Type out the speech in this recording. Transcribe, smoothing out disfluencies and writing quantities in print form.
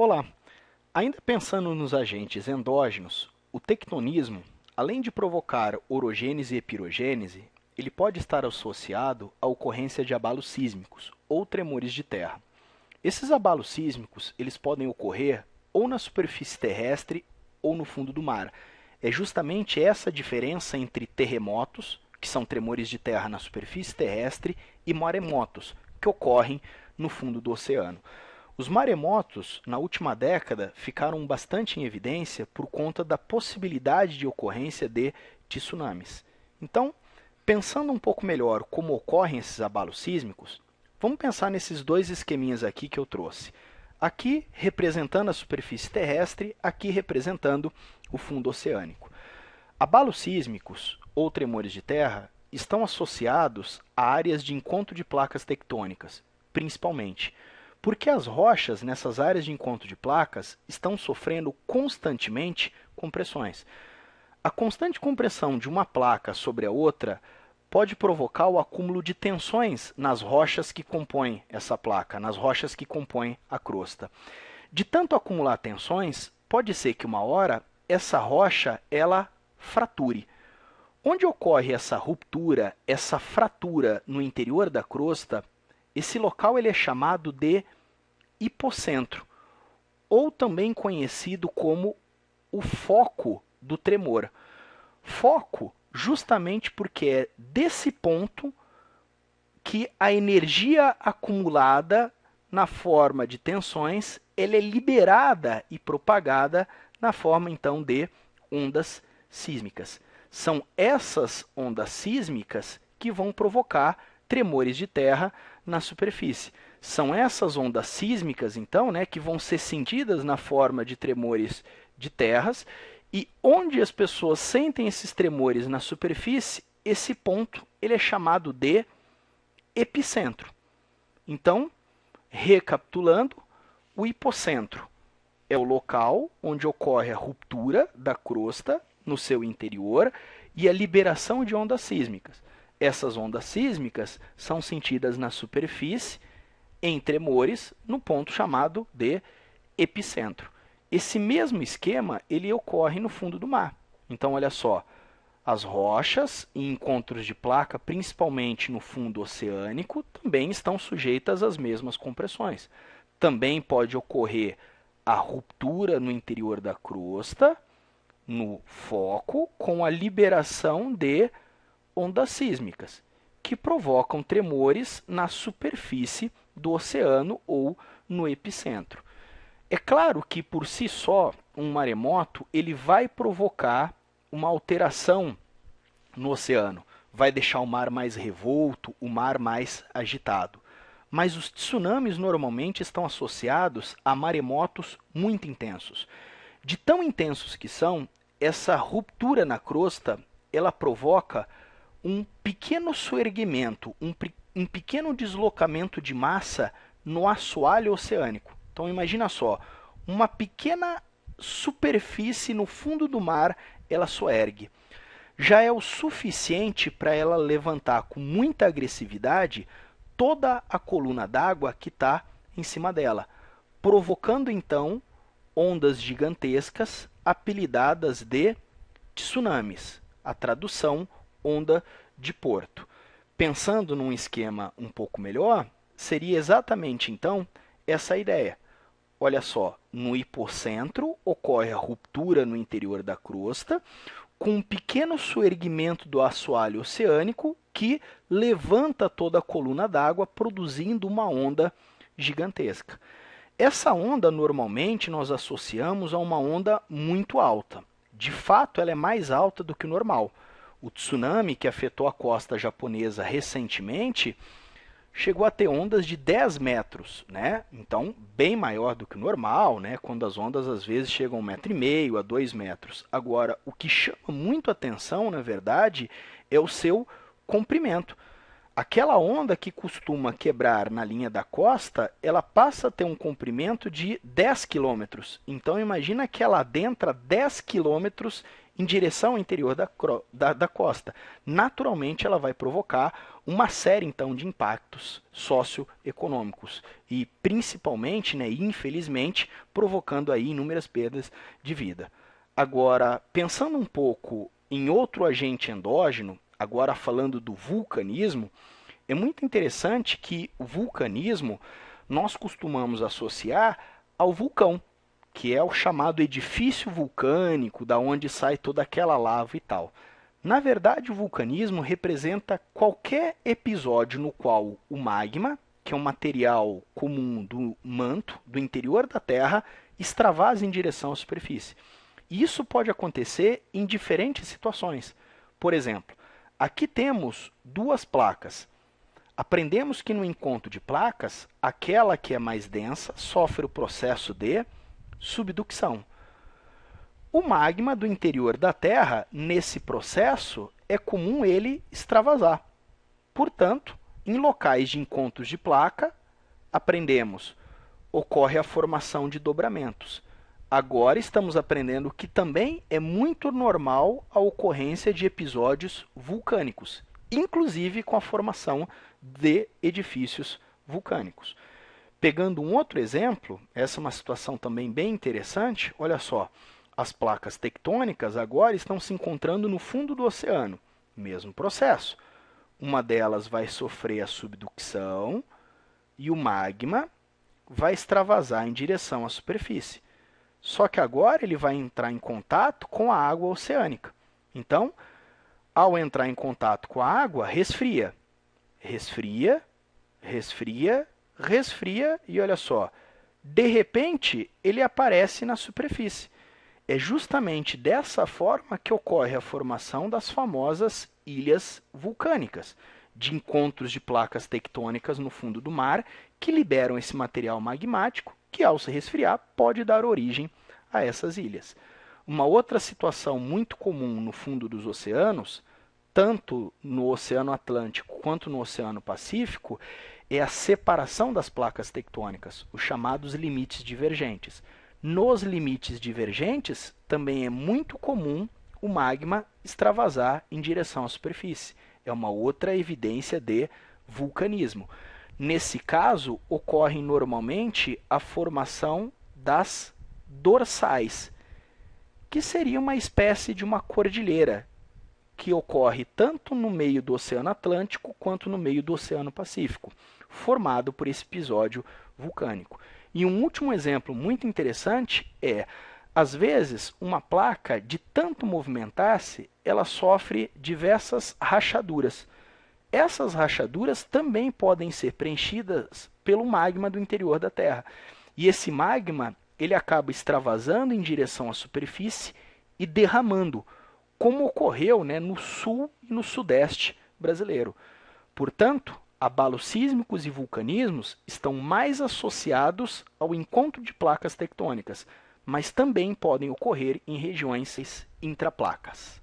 Olá! Ainda pensando nos agentes endógenos, o tectonismo, além de provocar orogênese e pirogênese, ele pode estar associado à ocorrência de abalos sísmicos ou tremores de terra. Esses abalos sísmicos eles podem ocorrer ou na superfície terrestre ou no fundo do mar. É justamente essa diferença entre terremotos, que são tremores de terra na superfície terrestre, e maremotos, que ocorrem no fundo do oceano. Os maremotos, na última década, ficaram bastante em evidência por conta da possibilidade de ocorrência de tsunamis. Então, pensando um pouco melhor como ocorrem esses abalos sísmicos, vamos pensar nesses dois esqueminhas aqui que eu trouxe. Aqui representando a superfície terrestre, aqui representando o fundo oceânico. Abalos sísmicos, ou tremores de terra, estão associados a áreas de encontro de placas tectônicas, principalmente, porque as rochas nessas áreas de encontro de placas estão sofrendo constantemente compressões. A constante compressão de uma placa sobre a outra pode provocar o acúmulo de tensões nas rochas que compõem essa placa, nas rochas que compõem a crosta. De tanto acumular tensões, pode ser que uma hora essa rocha ela frature. Onde ocorre essa ruptura, essa fratura no interior da crosta, esse local ele é chamado de hipocentro, ou também conhecido como o foco do tremor. Foco justamente porque é desse ponto que a energia acumulada na forma de tensões ela é liberada e propagada na forma então de ondas sísmicas. São essas ondas sísmicas que vão provocar tremores de terra na superfície. São essas ondas sísmicas, então, que vão ser sentidas na forma de tremores de terras, e onde as pessoas sentem esses tremores na superfície, esse ponto ele é chamado de epicentro. Então, recapitulando, o hipocentro é o local onde ocorre a ruptura da crosta no seu interior e a liberação de ondas sísmicas. Essas ondas sísmicas são sentidas na superfície, em tremores, no ponto chamado de epicentro. Esse mesmo esquema ele ocorre no fundo do mar. Então, olha só, as rochas e encontros de placa, principalmente no fundo oceânico, também estão sujeitas às mesmas compressões. Também pode ocorrer a ruptura no interior da crosta, no foco, com a liberação de ondas sísmicas, que provocam tremores na superfície do oceano ou no epicentro. É claro que, por si só, um maremoto ele vai provocar uma alteração no oceano, vai deixar o mar mais revolto, o mar mais agitado. Mas os tsunamis normalmente estão associados a maremotos muito intensos. De tão intensos que são, essa ruptura na crosta, ela provoca um pequeno soerguimento, um pequeno deslocamento de massa no assoalho oceânico. Então imagina só, uma pequena superfície no fundo do mar, ela soergue. Já é o suficiente para ela levantar com muita agressividade toda a coluna d'água que está em cima dela, provocando então ondas gigantescas apelidadas de tsunamis. A tradução, onda de Porto. Pensando num esquema um pouco melhor, seria exatamente então essa ideia. Olha só, no hipocentro ocorre a ruptura no interior da crosta, com um pequeno soerguimento do assoalho oceânico que levanta toda a coluna d'água, produzindo uma onda gigantesca. Essa onda, normalmente, nós associamos a uma onda muito alta. De fato, ela é mais alta do que o normal. O tsunami que afetou a costa japonesa recentemente chegou a ter ondas de 10 metros, né? Então, bem maior do que o normal, né? Quando as ondas às vezes chegam a 1,5 m a 2 metros. Agora, o que chama muito atenção, na verdade, é o seu comprimento. Aquela onda que costuma quebrar na linha da costa, ela passa a ter um comprimento de 10 quilômetros. Então, imagina que ela adentra 10 quilômetros em direção ao interior da costa. Naturalmente, ela vai provocar uma série então de impactos socioeconômicos e principalmente, né, infelizmente, provocando aí inúmeras perdas de vida. Agora, pensando um pouco em outro agente endógeno, agora falando do vulcanismo, é muito interessante que o vulcanismo nós costumamos associar ao vulcão, que é o chamado edifício vulcânico, da onde sai toda aquela lava e tal. Na verdade, o vulcanismo representa qualquer episódio no qual o magma, que é um material comum do manto, do interior da Terra, extravasa em direção à superfície. E isso pode acontecer em diferentes situações. Por exemplo, aqui temos duas placas. Aprendemos que no encontro de placas, aquela que é mais densa sofre o processo de subducção. O magma do interior da Terra, nesse processo, é comum ele extravasar. Portanto, em locais de encontros de placa, aprendemos, ocorre a formação de dobramentos. Agora estamos aprendendo que também é muito normal a ocorrência de episódios vulcânicos, inclusive com a formação de edifícios vulcânicos. Pegando um outro exemplo, essa é uma situação também bem interessante, olha só, as placas tectônicas agora estão se encontrando no fundo do oceano, mesmo processo. Uma delas vai sofrer a subducção e o magma vai extravasar em direção à superfície. Só que agora ele vai entrar em contato com a água oceânica. Então, ao entrar em contato com a água, resfria. Resfria, resfria, resfria e olha só, de repente ele aparece na superfície. É justamente dessa forma que ocorre a formação das famosas ilhas vulcânicas, de encontros de placas tectônicas no fundo do mar que liberam esse material magmático que, ao se resfriar, pode dar origem a essas ilhas. Uma outra situação muito comum no fundo dos oceanos, tanto no Oceano Atlântico quanto no Oceano Pacífico, é a separação das placas tectônicas, os chamados limites divergentes. Nos limites divergentes, também é muito comum o magma extravasar em direção à superfície. É uma outra evidência de vulcanismo. Nesse caso, ocorre normalmente a formação das dorsais, que seria uma espécie de uma cordilheira, que ocorre tanto no meio do Oceano Atlântico quanto no meio do Oceano Pacífico, formado por esse episódio vulcânico. E um último exemplo muito interessante é, às vezes, uma placa, de tanto movimentar-se, ela sofre diversas rachaduras. Essas rachaduras também podem ser preenchidas pelo magma do interior da Terra. E esse magma, ele acaba extravasando em direção à superfície e derramando, como ocorreu, né, no sul e no sudeste brasileiro. Portanto, abalos sísmicos e vulcanismos estão mais associados ao encontro de placas tectônicas, mas também podem ocorrer em regiões intraplacas.